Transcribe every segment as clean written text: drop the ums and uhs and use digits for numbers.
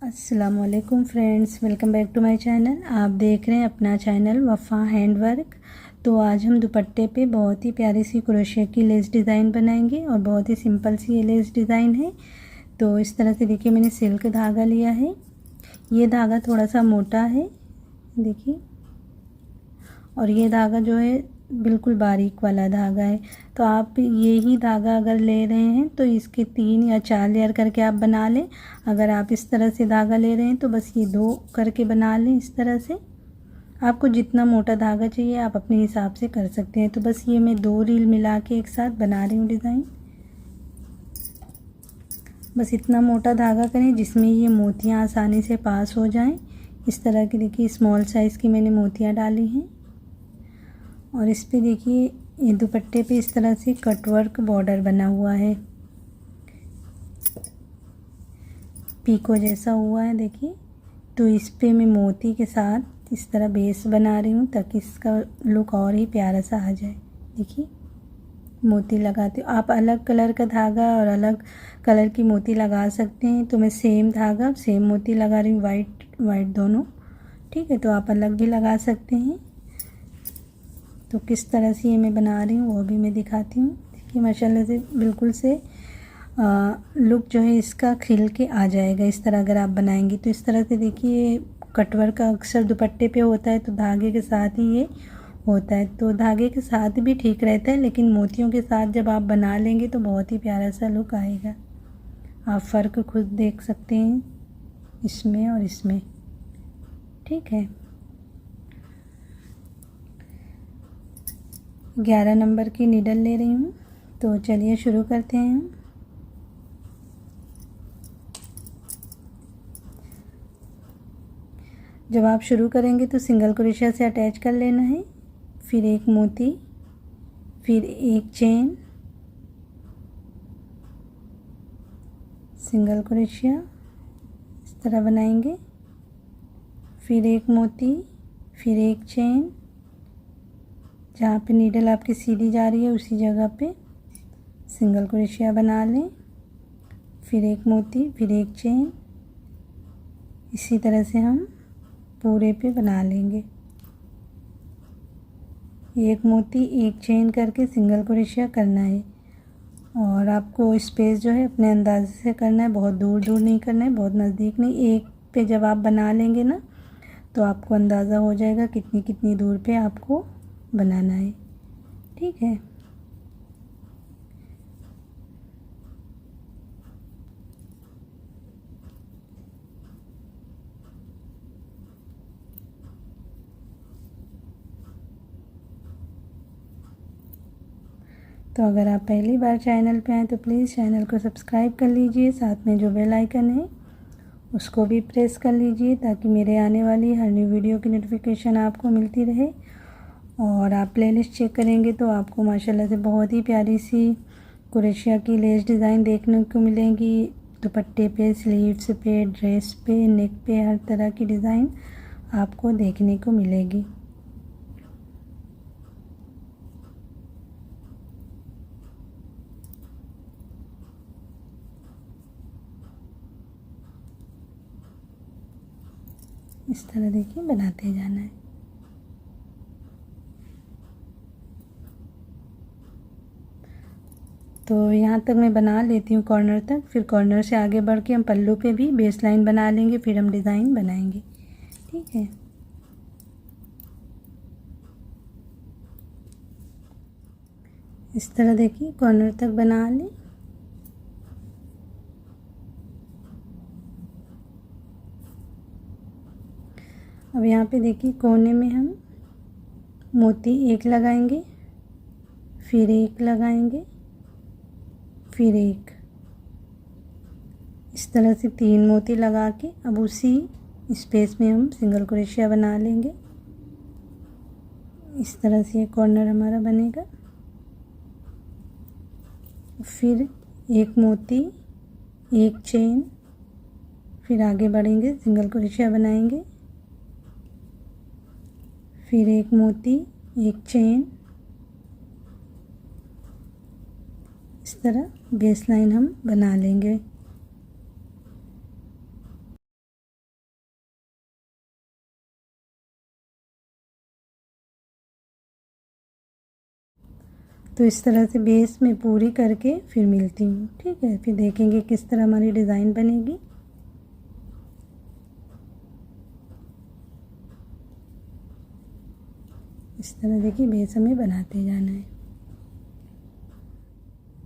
अस्सलामुअलैकुम friends, welcome back to my channel. आप देख रहे हैं अपना चैनल वफ़ा हैंडवर्क। तो आज हम दुपट्टे पे बहुत ही प्यारी सी क्रोशिया की लेस डिज़ाइन बनाएंगे और बहुत ही सिंपल सी ये लेस डिज़ाइन है। तो इस तरह से देखिए, मैंने सिल्क धागा लिया है। ये धागा थोड़ा सा मोटा है देखिए, और ये धागा जो है बिल्कुल बारीक वाला धागा है। तो आप ये ही धागा अगर ले रहे हैं तो इसके 3 या 4 लेयर करके आप बना लें। अगर आप इस तरह से धागा ले रहे हैं तो बस ये 2 करके बना लें। इस तरह से आपको जितना मोटा धागा चाहिए आप अपने हिसाब से कर सकते हैं। तो बस ये मैं 2 रील मिला के एक साथ बना रही हूँ डिज़ाइन। बस इतना मोटा धागा करें जिसमें ये मोतियाँ आसानी से पास हो जाएं। इस तरह की देखिए स्मॉल साइज़ की मैंने मोतियाँ डाली हैं। और इस पे देखिए ये दुपट्टे पे इस तरह से कटवर्क बॉर्डर बना हुआ है, पीको जैसा हुआ है देखिए। तो इस पे मैं मोती के साथ इस तरह बेस बना रही हूँ ताकि इसका लुक और ही प्यारा सा आ जाए। देखिए मोती लगाते हो आप, अलग कलर का धागा और अलग कलर की मोती लगा सकते हैं। तो मैं सेम धागा सेम मोती लगा रही हूँ, वाइट वाइट दोनों। ठीक है, तो आप अलग भी लगा सकते हैं। तो किस तरह से ये मैं बना रही हूँ वो भी मैं दिखाती हूँ। देखिए माशाल्लाह से बिल्कुल से लुक जो है इसका खिल के आ जाएगा इस तरह अगर आप बनाएंगी तो। इस तरह से देखिए कटवर्क का अक्सर दुपट्टे पे होता है तो धागे के साथ ही ये होता है। तो धागे के साथ भी ठीक रहता है, लेकिन मोतियों के साथ जब आप बना लेंगे तो बहुत ही प्यारा सा लुक आएगा। आप फ़र्क खुद देख सकते हैं इसमें और इसमें। ठीक है, 11 नंबर की नीडल ले रही हूँ। तो चलिए शुरू करते हैं हम। जब आप शुरू करेंगे तो सिंगल क्रोशिया से अटैच कर लेना है, फिर एक मोती, फिर एक चेन, सिंगल क्रोशिया इस तरह बनाएंगे, फिर एक मोती, फिर एक चेन, जहाँ पे नीडल आपकी सीधी जा रही है उसी जगह पे सिंगल क्रोशिया बना लें, फिर एक मोती, फिर एक चेन। इसी तरह से हम पूरे पे बना लेंगे। एक मोती एक चेन करके सिंगल क्रोशिया करना है। और आपको स्पेस जो है अपने अंदाजे से करना है, बहुत दूर दूर नहीं करना है, बहुत नज़दीक नहीं। एक पे जब आप बना लेंगे ना तो आपको अंदाज़ा हो जाएगा कितनी कितनी दूर पे आपको बनाना है। ठीक है, तो अगर आप पहली बार चैनल पे आए तो प्लीज़ चैनल को सब्सक्राइब कर लीजिए, साथ में जो बेल आइकन है उसको भी प्रेस कर लीजिए ताकि मेरे आने वाली हर न्यू वीडियो की नोटिफिकेशन आपको मिलती रहे। और आप प्लेलिस्ट चेक करेंगे तो आपको माशाल्लाह से बहुत ही प्यारी सी क्रोशिया की लेस डिज़ाइन देखने को मिलेंगी। दुपट्टे पे, स्लीव्स पे, ड्रेस पे, नेक पे, हर तरह की डिज़ाइन आपको देखने को मिलेगी। इस तरह देखिए बनाते जाना है। तो यहाँ तक मैं बना लेती हूँ कॉर्नर तक, फिर कॉर्नर से आगे बढ़ के हम पल्लू पे भी बेस लाइन बना लेंगे, फिर हम डिज़ाइन बनाएंगे। ठीक है, इस तरह देखिए कॉर्नर तक बना लें। अब यहाँ पे देखिए कोने में हम मोती एक लगाएंगे, फिर एक लगाएंगे, फिर एक, इस तरह से 3 मोती लगा के अब उसी स्पेस में हम सिंगल क्रोशिया बना लेंगे। इस तरह से ये कॉर्नर हमारा बनेगा। फिर एक मोती, एक चेन, फिर आगे बढ़ेंगे, सिंगल क्रोशिया बनाएंगे, फिर एक मोती, एक चेन। इस तरह बेस लाइन हम बना लेंगे। तो इस तरह से बेस में पूरी करके फिर मिलती हूँ। ठीक है, फिर देखेंगे किस तरह हमारी डिज़ाइन बनेगी। इस तरह देखिए बेस हमें बनाते जाना है।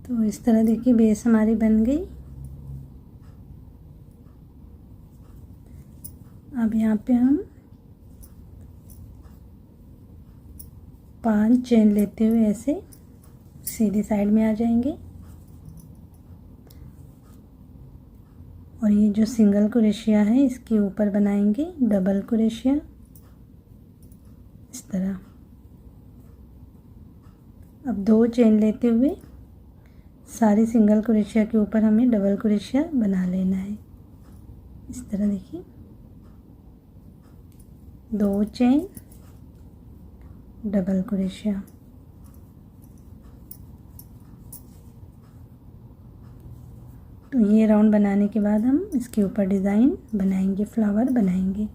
तो इस तरह देखिए बेस हमारी बन गई। अब यहाँ पे हम 5 चेन लेते हुए ऐसे सीधी साइड में आ जाएंगे और ये जो सिंगल क्रोशिया है इसके ऊपर बनाएंगे डबल क्रोशिया इस तरह। अब 2 चेन लेते हुए सारी सिंगल क्रोशिया के ऊपर हमें डबल क्रोशिया बना लेना है। इस तरह देखिए 2 चेन डबल क्रोशिया। तो ये राउंड बनाने के बाद हम इसके ऊपर डिज़ाइन बनाएंगे, फ्लावर बनाएंगे।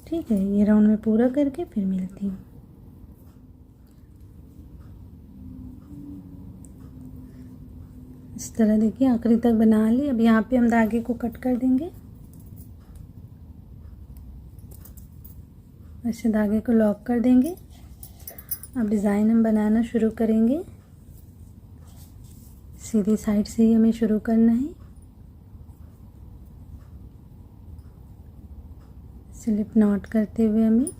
ठीक है, ये राउंड में पूरा करके फिर मिलती हूँ। इस तरह देखिए आखिरी तक बना ली। अब यहाँ पे हम धागे को कट कर देंगे। ऐसे धागे को लॉक कर देंगे। अब डिज़ाइन हम बनाना शुरू करेंगे। सीधी साइड से ही हमें शुरू करना है। स्लिप नॉट करते हुए हमें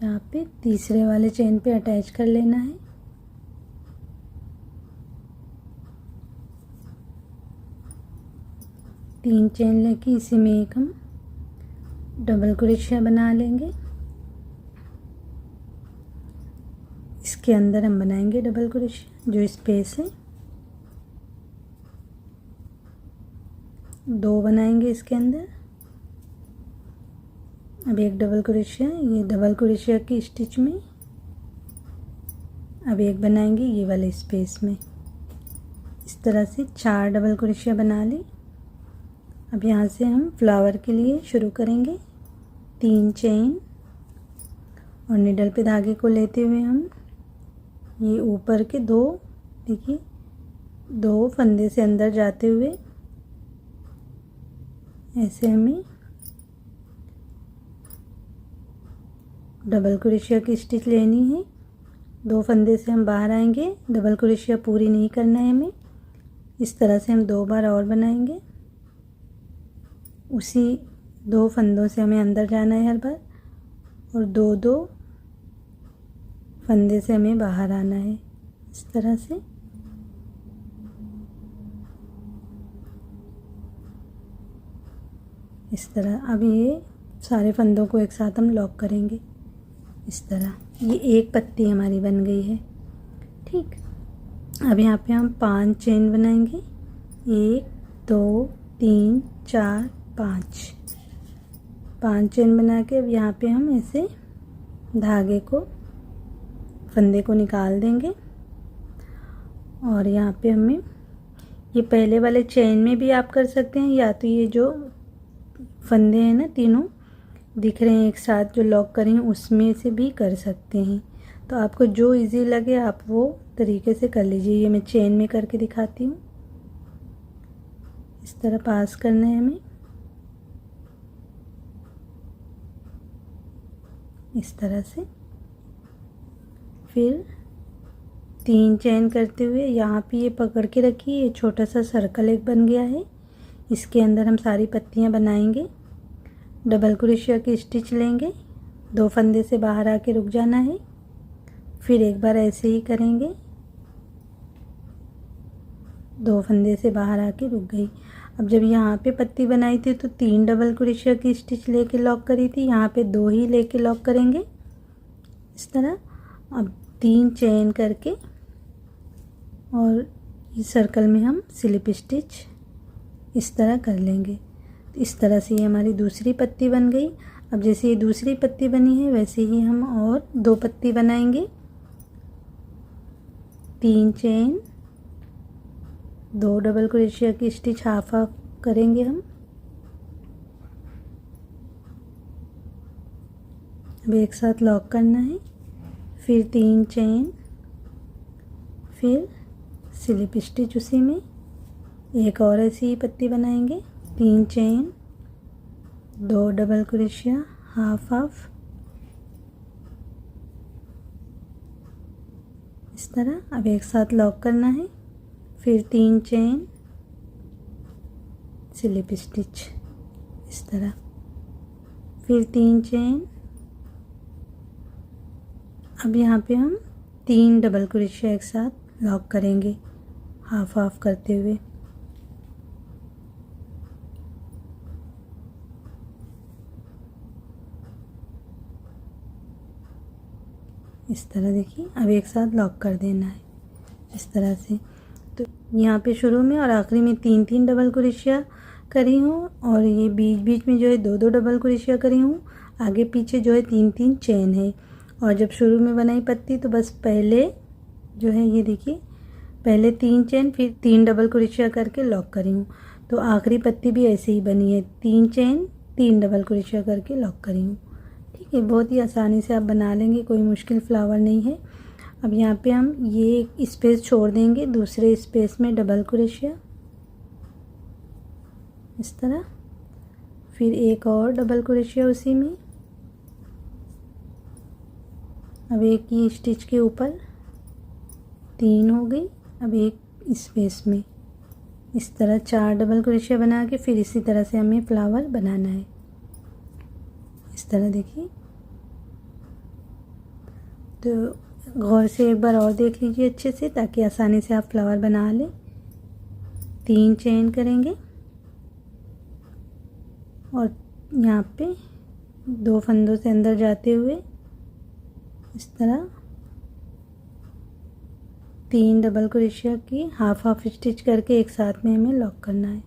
यहाँ पे तीसरे वाले चेन पे अटैच कर लेना है। तीन चेन लेके इसी में एक हम डबल क्रोशिया बना लेंगे। इसके अंदर हम बनाएंगे डबल क्रोशिया, जो स्पेस है 2 बनाएंगे इसके अंदर। अब एक डबल क्रोशिया, ये डबल क्रोशिया की स्टिच में अब एक बनाएंगे ये वाले स्पेस में। इस तरह से 4 डबल क्रोशिया बना ली। अब यहाँ से हम फ्लावर के लिए शुरू करेंगे। 3 चेन और निडल पे धागे को लेते हुए हम ये ऊपर के 2 देखिए 2 फंदे से अंदर जाते हुए ऐसे हमें डबल क्रोशिया की स्टिच लेनी है। 2 फंदे से हम बाहर आएंगे। डबल क्रोशिया पूरी नहीं करना है हमें। इस तरह से हम 2 बार और बनाएंगे। उसी 2 फंदों से हमें अंदर जाना है हर बार और 2-2 फंदे से हमें बाहर आना है। इस तरह से इस तरह। अब ये सारे फंदों को एक साथ हम लॉक करेंगे। इस तरह ये एक पत्ती हमारी बन गई है। ठीक, अब यहाँ पे हम 5 चेन बनाएंगे। 1 2 3 4 5 चेन बना के अब यहाँ पे हम ऐसे धागे को फंदे को निकाल देंगे और यहाँ पे हमें ये पहले वाले चेन में भी आप कर सकते हैं, या तो ये जो फंदे हैं ना तीनों दिख रहे हैं एक साथ जो लॉक करें उसमें से भी कर सकते हैं। तो आपको जो इजी लगे आप वो तरीके से कर लीजिए। ये मैं चेन में करके दिखाती हूँ। इस तरह पास करना है हमें, इस तरह से। फिर 3 चेन करते हुए यहाँ पे ये पकड़ के रखिए। ये छोटा सा सर्कल एक बन गया है। इसके अंदर हम सारी पत्तियाँ बनाएंगे। डबल क्रोशिया की स्टिच लेंगे। 2 फंदे से बाहर आके रुक जाना है। फिर एक बार ऐसे ही करेंगे। 2 फंदे से बाहर आके रुक गई। अब जब यहाँ पे पत्ती बनाई थी तो 3 डबल क्रोशिया की स्टिच लेके लॉक करी थी। यहाँ पे 2 ही लेके लॉक करेंगे इस तरह। अब 3 चेन करके और इस सर्कल में हम स्लिप स्टिच इस तरह कर लेंगे। इस तरह से ये हमारी दूसरी पत्ती बन गई। अब जैसे ये दूसरी पत्ती बनी है वैसे ही हम और 2 पत्ती बनाएंगे। 3 चेन 2 डबल क्रोशिया की स्टिच हाफ हाफ करेंगे हम। अब एक साथ लॉक करना है, फिर 3 चेन, फिर स्लिप स्टिच उसी में, एक और ऐसी ही पत्ती बनाएंगे, 3 chain, 2 double crochet, half half, इस तरह। अब एक साथ लॉक करना है, फिर 3 चेन, स्लिप स्टिच इस तरह, फिर 3 चेन। अब यहाँ पे हम 3 डबल क्रोशिया एक साथ लॉक करेंगे हाफ हाफ करते हुए। इस तरह देखिए, अब एक साथ लॉक कर देना है इस तरह से। तो यहाँ पे शुरू में और आखिरी में 3-3 डबल क्रोशिया करी हूँ, और ये बीच बीच में जो है 2-2 डबल क्रोशिया करी हूँ, आगे पीछे जो है 3-3 चेन है। और जब शुरू में बनाई पत्ती तो बस पहले जो है ये देखिए, पहले 3 चेन फिर 3 डबल क्रोशिया करके लॉक करी हूँ। तो आखिरी पत्ती भी ऐसे ही बनी है, 3 चेन 3 डबल क्रोशिया करके लॉक करी हूँ। ठीक है, बहुत ही आसानी से आप बना लेंगे, कोई मुश्किल फ्लावर नहीं है। अब यहाँ पे हम ये स्पेस छोड़ देंगे, दूसरे स्पेस में डबल क्रोशिया इस तरह, फिर एक और डबल क्रोशिया उसी में। अब एक ही स्टिच के ऊपर 3 हो गई। अब एक स्पेस में इस तरह 4 डबल क्रोशिया बना के फिर इसी तरह से हमें फ्लावर बनाना है इस तरह देखिए। तो गौर से एक बार और देख लीजिए अच्छे से, ताकि आसानी से आप फ्लावर बना लें। 3 चेन करेंगे और यहाँ पे 2 फंदों से अंदर जाते हुए इस तरह 3 डबल क्रोशिया की हाफ हाफ स्टिच करके एक साथ में हमें लॉक करना है।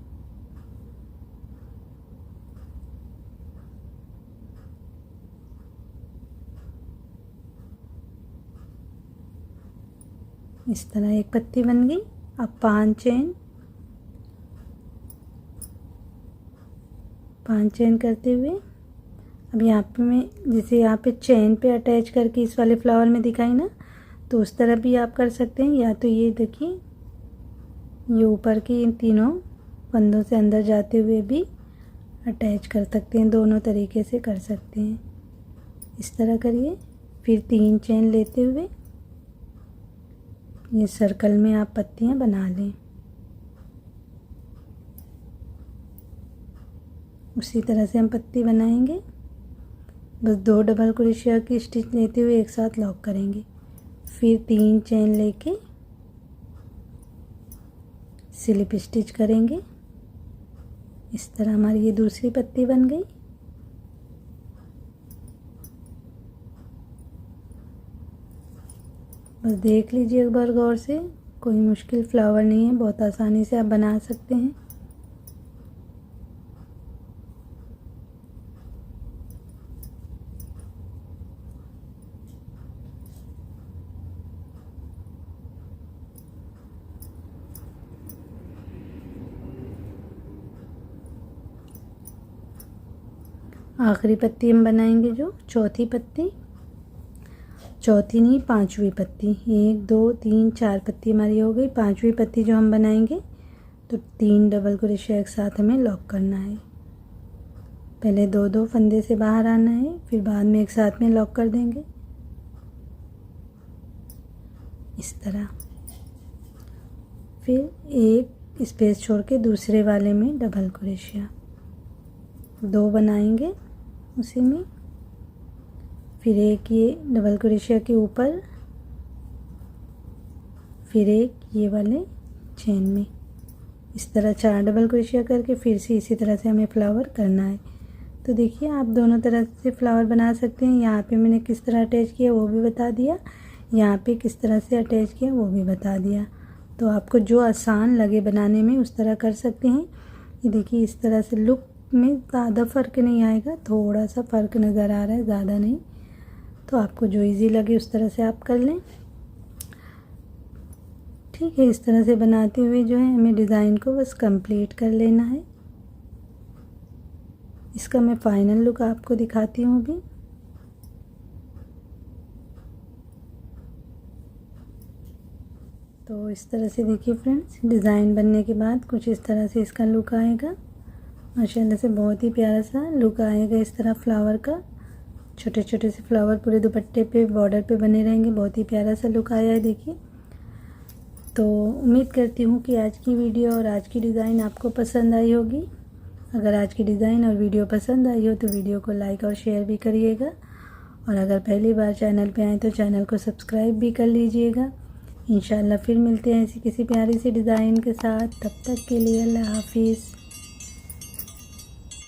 इस तरह एक पत्ती बन गई। अब 5 चेन करते हुए, अब यहाँ पे मैं जैसे यहाँ पे चेन पे अटैच करके इस वाले फ्लावर में दिखाई ना, तो उस तरह भी आप कर सकते हैं। या तो ये देखिए, ये ऊपर की इन तीनों फंदों से अंदर जाते हुए भी अटैच कर सकते हैं, दोनों तरीके से कर सकते हैं। इस तरह करिए, फिर 3 चेन लेते हुए ये सर्कल में आप पत्तियां बना लें। उसी तरह से हम पत्ती बनाएंगे, बस 2 डबल क्रोशिया की स्टिच लेते हुए एक साथ लॉक करेंगे, फिर 3 चेन लेके स्लिप स्टिच करेंगे। इस तरह हमारी ये दूसरी पत्ती बन गई। बस देख लीजिए एक बार गौर से, कोई मुश्किल फ्लावर नहीं है, बहुत आसानी से आप बना सकते हैं। आखिरी पत्ती हम बनाएंगे, जो चौथी पत्ती, चौथी नहीं 5वीं पत्ती, 1 2 3 4 पत्ती हमारी हो गई। 5वीं पत्ती जो हम बनाएंगे तो 3 डबल क्रोशिया एक साथ हमें लॉक करना है। पहले 2-2 फंदे से बाहर आना है, फिर बाद में एक साथ में लॉक कर देंगे इस तरह। फिर एक स्पेस छोड़ के दूसरे वाले में डबल क्रोशिया 2 बनाएंगे उसी में, फिर एक ये डबल क्रोशिया के ऊपर, फिर एक ये वाले चेन में, इस तरह 4 डबल क्रोशिया करके फिर से इसी तरह से हमें फ्लावर करना है। तो देखिए, आप दोनों तरह से फ्लावर बना सकते हैं। यहाँ पे मैंने किस तरह अटैच किया वो भी बता दिया, यहाँ पे किस तरह से अटैच किया वो भी बता दिया। तो आपको जो आसान लगे बनाने में उस तरह कर सकते हैं। ये देखिए, इस तरह से लुक में ज़्यादा फ़र्क नहीं आएगा, थोड़ा सा फ़र्क नज़र आ रहा है, ज़्यादा नहीं। तो आपको जो इजी लगे उस तरह से आप कर लें। ठीक। ठीक है, इस तरह से बनाते हुए जो है हमें डिज़ाइन को बस कंप्लीट कर लेना है। इसका मैं फाइनल लुक आपको दिखाती हूँ अभी। तो इस तरह से देखिए फ्रेंड्स, डिज़ाइन बनने के बाद कुछ इस तरह से इसका लुक आएगा। माशाल्लाह से बहुत ही प्यारा सा लुक आएगा इस तरह फ्लावर का। छोटे छोटे से फ्लावर पूरे दुपट्टे पे बॉर्डर पे बने रहेंगे। बहुत ही प्यारा सा लुक आया है देखिए। तो उम्मीद करती हूँ कि आज की वीडियो और आज की डिज़ाइन आपको पसंद आई होगी। अगर आज की डिज़ाइन और वीडियो पसंद आई हो तो वीडियो को लाइक और शेयर भी करिएगा, और अगर पहली बार चैनल पे आए तो चैनल को सब्सक्राइब भी कर लीजिएगा। इंशाल्लाह फिर मिलते हैं ऐसी किसी प्यारी सी डिज़ाइन के साथ। तब तक के लिए अल्लाह हाफिज़।